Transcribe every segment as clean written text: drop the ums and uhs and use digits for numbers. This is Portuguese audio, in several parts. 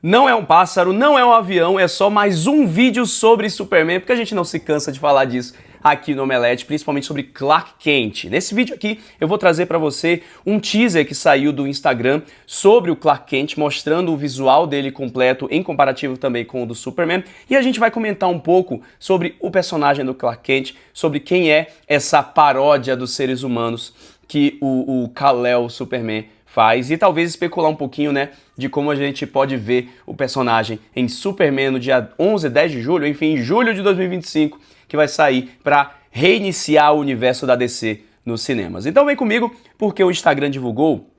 Não é um pássaro, não é um avião, é só mais um vídeo sobre Superman, porque a gente não se cansa de falar disso aqui no Omelete, principalmente sobre Clark Kent. Nesse vídeo aqui eu vou trazer para você um teaser que saiu do Instagram sobre o Clark Kent, mostrando o visual dele completo em comparativo também com o do Superman, e a gente vai comentar um pouco sobre o personagem do Clark Kent, sobre quem é essa paródia dos seres humanos que o Kal-El Superman faz, e talvez especular um pouquinho, né, de como a gente pode ver o personagem em Superman no dia 11, 10 de julho, enfim, em julho de 2025, que vai sair para reiniciar o universo da DC nos cinemas. Então vem comigo, porque o Instagram divulgou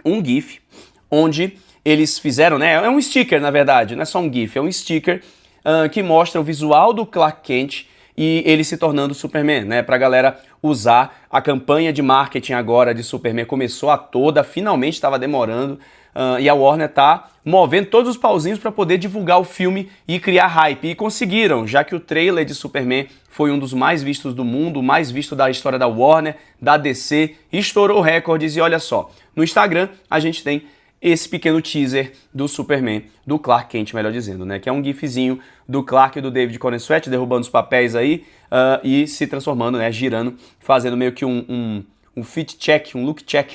um GIF, onde eles fizeram, né, é um sticker na verdade, não é só um GIF, é um sticker que mostra o visual do Clark Kent e ele se tornando Superman, né, pra galera usar. A campanha de marketing agora de Superman começou a toda, finalmente estava demorando, e a Warner tá movendo todos os pauzinhos para poder divulgar o filme e criar hype, e conseguiram, já que o trailer de Superman foi um dos mais vistos do mundo, o mais visto da história da Warner, da DC, estourou recordes. E olha só, no Instagram a gente tem esse pequeno teaser do Superman, do Clark Kent, melhor dizendo, né? Que é um gifzinho do Clark e do David Corenswet derrubando os papéis aí e se transformando, né? Girando, fazendo meio que um fit check, um look check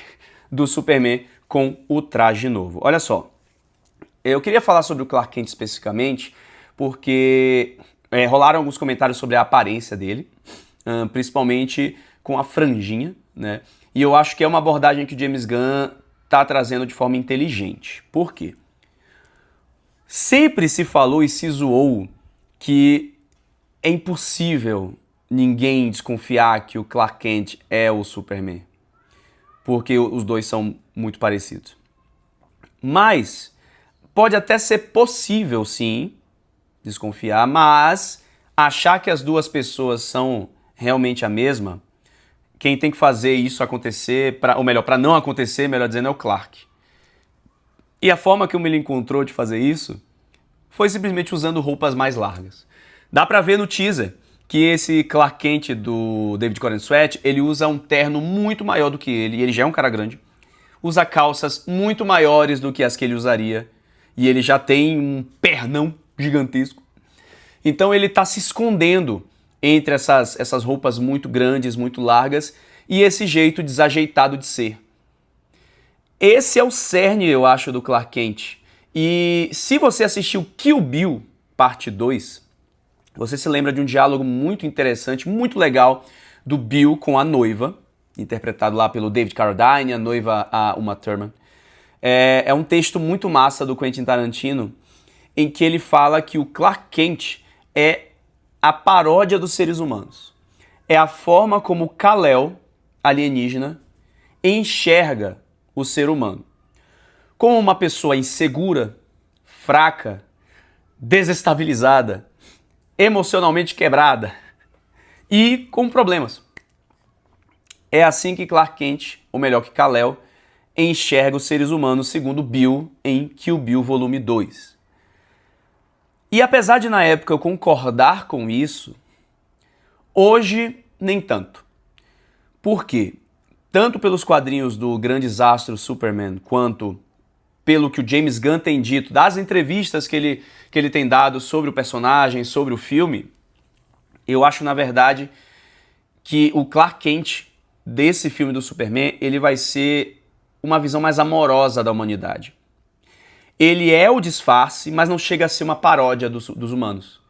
do Superman com o traje novo. Olha só, eu queria falar sobre o Clark Kent especificamente porque rolaram alguns comentários sobre a aparência dele, principalmente com a franjinha, né? E eu acho que é uma abordagem que o James Gunn está trazendo de forma inteligente. Por quê? Sempre se falou e se zoou que é impossível ninguém desconfiar que o Clark Kent é o Superman, porque os dois são muito parecidos. Mas pode até ser possível, sim, desconfiar, mas achar que as duas pessoas são realmente a mesma, quem tem que fazer isso acontecer, ou melhor, para não acontecer, melhor dizendo, é o Clark. E a forma que ele encontrou de fazer isso foi simplesmente usando roupas mais largas. Dá pra ver no teaser que esse Clark Kent do David Corenswet, ele usa um terno muito maior do que ele, e ele já é um cara grande, usa calças muito maiores do que as que ele usaria, e ele já tem um pernão gigantesco. Então ele tá se escondendo entre essas roupas muito grandes, muito largas, e esse jeito desajeitado de ser. Esse é o cerne, eu acho, do Clark Kent. E se você assistiu Kill Bill, parte 2, você se lembra de um diálogo muito interessante, muito legal, do Bill com a noiva, interpretado lá pelo David Carradine, a noiva, a Uma Thurman. É um texto muito massa do Quentin Tarantino, em que ele fala que o Clark Kent é a paródia dos seres humanos. É a forma como Kal-El, alienígena, enxerga o ser humano. Como uma pessoa insegura, fraca, desestabilizada, emocionalmente quebrada e com problemas. É assim que Clark Kent, ou melhor que Kal-El, enxerga os seres humanos, segundo Bill em Kill Bill Volume 2. E apesar de na época eu concordar com isso, hoje nem tanto. Por quê? Tanto pelos quadrinhos do grande astro Superman, quanto pelo que o James Gunn tem dito, das entrevistas que ele tem dado sobre o personagem, sobre o filme, eu acho, na verdade, que o Clark Kent desse filme do Superman, ele vai ser uma visão mais amorosa da humanidade. Ele é o disfarce, mas não chega a ser uma paródia dos humanos.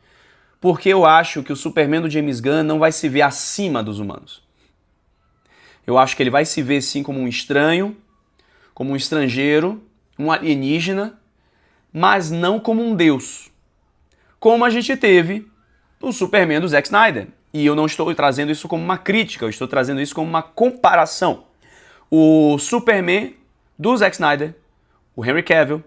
Porque eu acho que o Superman do James Gunn não vai se ver acima dos humanos. Eu acho que ele vai se ver sim como um estranho, como um estrangeiro, um alienígena, mas não como um deus. Como a gente teve o Superman do Zack Snyder. E eu não estou trazendo isso como uma crítica, eu estou trazendo isso como uma comparação. O Superman do Zack Snyder, o Henry Cavill,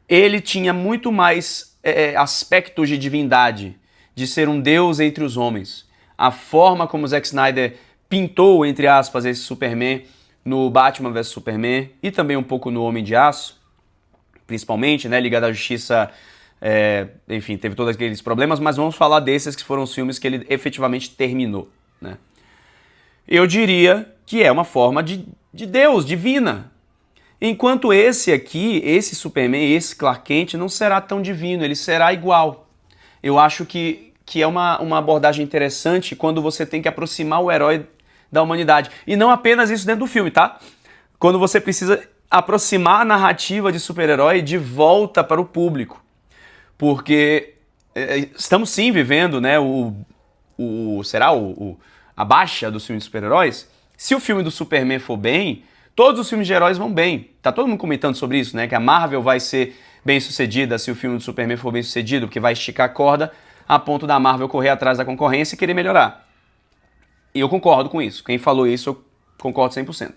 ele tinha muito mais aspectos de divindade, de ser um deus entre os homens. A forma como o Zack Snyder pintou, entre aspas, esse Superman no Batman vs Superman e também um pouco no Homem de Aço, principalmente, né, Liga da Justiça, enfim, teve todos aqueles problemas, mas vamos falar desses que foram os filmes que ele efetivamente terminou, né? Eu diria que é uma forma de Deus, divina. Enquanto esse aqui, esse Superman, esse Clark Kent, não será tão divino, ele será igual. Eu acho que é uma abordagem interessante quando você tem que aproximar o herói da humanidade. E não apenas isso dentro do filme, tá? Quando você precisa aproximar a narrativa de super-herói de volta para o público. Porque estamos sim vivendo, né, a baixa dos filmes de super-heróis. Se o filme do Superman for bem, todos os filmes de heróis vão bem. Tá todo mundo comentando sobre isso, né? Que a Marvel vai ser bem sucedida se o filme do Superman for bem sucedido, porque vai esticar a corda a ponto da Marvel correr atrás da concorrência e querer melhorar. E eu concordo com isso. Quem falou isso, eu concordo 100%.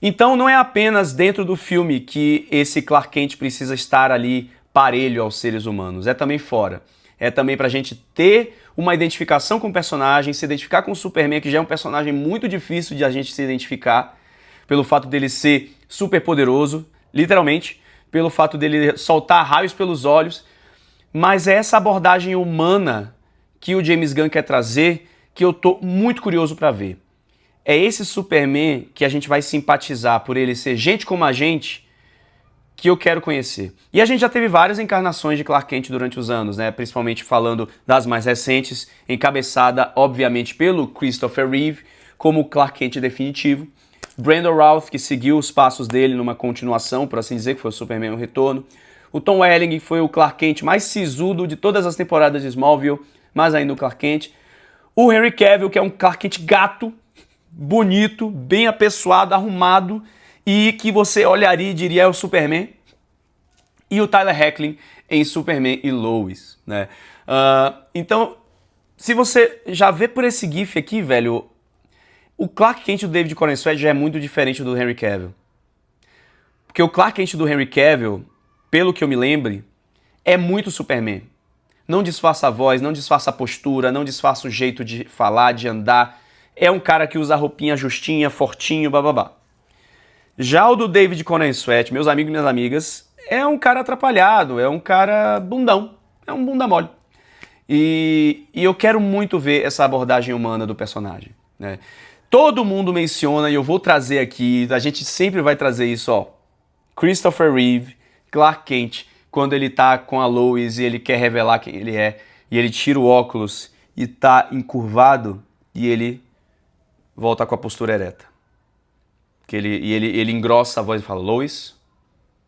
Então não é apenas dentro do filme que esse Clark Kent precisa estar ali parelho aos seres humanos, é também fora. É também pra gente ter uma identificação com o personagem, se identificar com o Superman, que já é um personagem muito difícil de a gente se identificar, pelo fato dele ser super poderoso, literalmente, pelo fato dele soltar raios pelos olhos, mas é essa abordagem humana que o James Gunn quer trazer que eu tô muito curioso pra ver. É esse Superman que a gente vai simpatizar por ele ser gente como a gente, que eu quero conhecer. E a gente já teve várias encarnações de Clark Kent durante os anos, né? Principalmente falando das mais recentes, encabeçada, obviamente, pelo Christopher Reeve, como Clark Kent definitivo. Brandon Routh, que seguiu os passos dele numa continuação, por assim dizer, que foi o Superman no Retorno. O Tom Welling, que foi o Clark Kent mais sisudo de todas as temporadas de Smallville, mas ainda o Clark Kent. O Henry Cavill, que é um Clark Kent gato, bonito, bem apessoado, arrumado, e que você olharia e diria é o Superman. E o Tyler Hoechlin em Superman e Lois, né? Então, se você já vê por esse gif aqui, velho, o Clark Kent do David Corenswet já é muito diferente do Henry Cavill. Porque o Clark Kent do Henry Cavill, pelo que eu me lembre, é muito Superman. Não disfarça a voz, não disfarça a postura, não disfarça o jeito de falar, de andar. É um cara que usa roupinha justinha, fortinho, bababá. Já o do David Corenswet, meus amigos e minhas amigas, é um cara atrapalhado, é um cara bundão, é um bunda mole. E eu quero muito ver essa abordagem humana do personagem, né? Todo mundo menciona, e eu vou trazer aqui, a gente sempre vai trazer isso, ó. Christopher Reeve, Clark Kent, quando ele tá com a Lois e ele quer revelar quem ele é, e ele tira o óculos e tá encurvado, e ele volta com a postura ereta. Ele engrossa a voz e fala, Lois,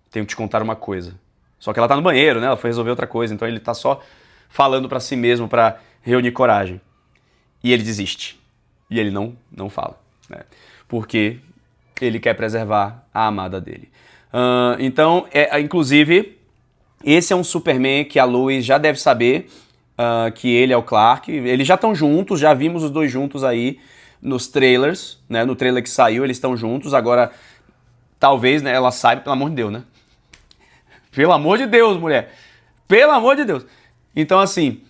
tenho que te contar uma coisa. Só que ela tá no banheiro, né? Ela foi resolver outra coisa, então ele tá só falando pra si mesmo pra reunir coragem. E ele desiste. E ele não fala, né? Porque ele quer preservar a amada dele. Então, inclusive, esse é um Superman que a Lois já deve saber que ele é o Clark. Eles já estão juntos, já vimos os dois juntos aí nos trailers, né? No trailer que saiu, eles estão juntos. Agora, talvez, né, ela saiba, pelo amor de Deus, né? Pelo amor de Deus, mulher. Pelo amor de Deus. Então, assim,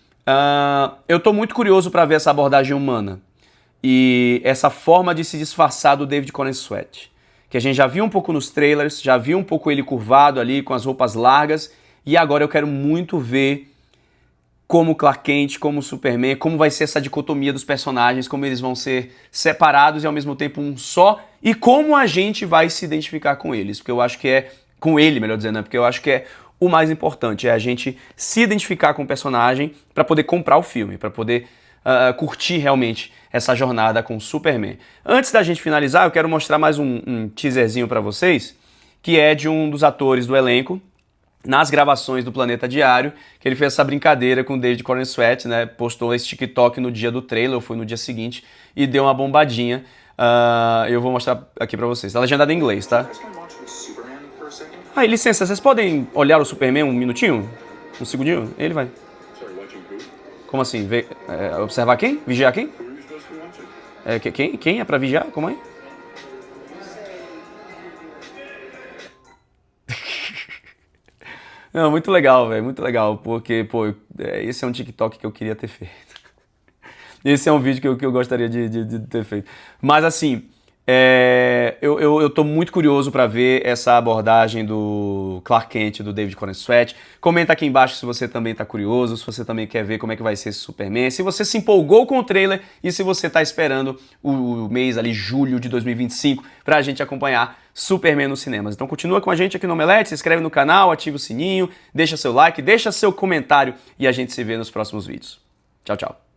eu tô muito curioso pra ver essa abordagem humana. E essa forma de se disfarçar do David Corenswet. Que a gente já viu um pouco nos trailers, já viu um pouco ele curvado ali, com as roupas largas. E agora eu quero muito ver como Clark Kent, como Superman, como vai ser essa dicotomia dos personagens, como eles vão ser separados e ao mesmo tempo um só, e como a gente vai se identificar com eles, porque eu acho que é, com ele, melhor dizendo, né? Porque eu acho que é o mais importante, é a gente se identificar com o personagem para poder comprar o filme, para poder curtir realmente essa jornada com o Superman. Antes da gente finalizar, eu quero mostrar mais um teaserzinho para vocês, que é de um dos atores do elenco, nas gravações do Planeta Diário, que ele fez essa brincadeira com o David Corenswet, né? Postou esse TikTok no dia do trailer, ou foi no dia seguinte, e deu uma bombadinha. Eu vou mostrar aqui pra vocês. Tá legendado em inglês, tá? Licença, vocês podem olhar o Superman um minutinho? Um segundinho? Ele vai. Como assim? Observar quem? Vigiar quem? Quem é pra vigiar? Como é? Não, muito legal, velho, muito legal, porque, pô, esse é um TikTok que eu queria ter feito. Esse é um vídeo que eu gostaria de ter feito. Mas, assim, eu tô muito curioso pra ver essa abordagem do Clark Kent, do David Corenswet. Comenta aqui embaixo se você também tá curioso, se você também quer ver como é que vai ser esse Superman, se você se empolgou com o trailer e se você tá esperando o mês ali, julho de 2025, pra gente acompanhar Superman nos cinemas. Então continua com a gente aqui no Omelete, se inscreve no canal, ativa o sininho, deixa seu like, deixa seu comentário e a gente se vê nos próximos vídeos. Tchau, tchau.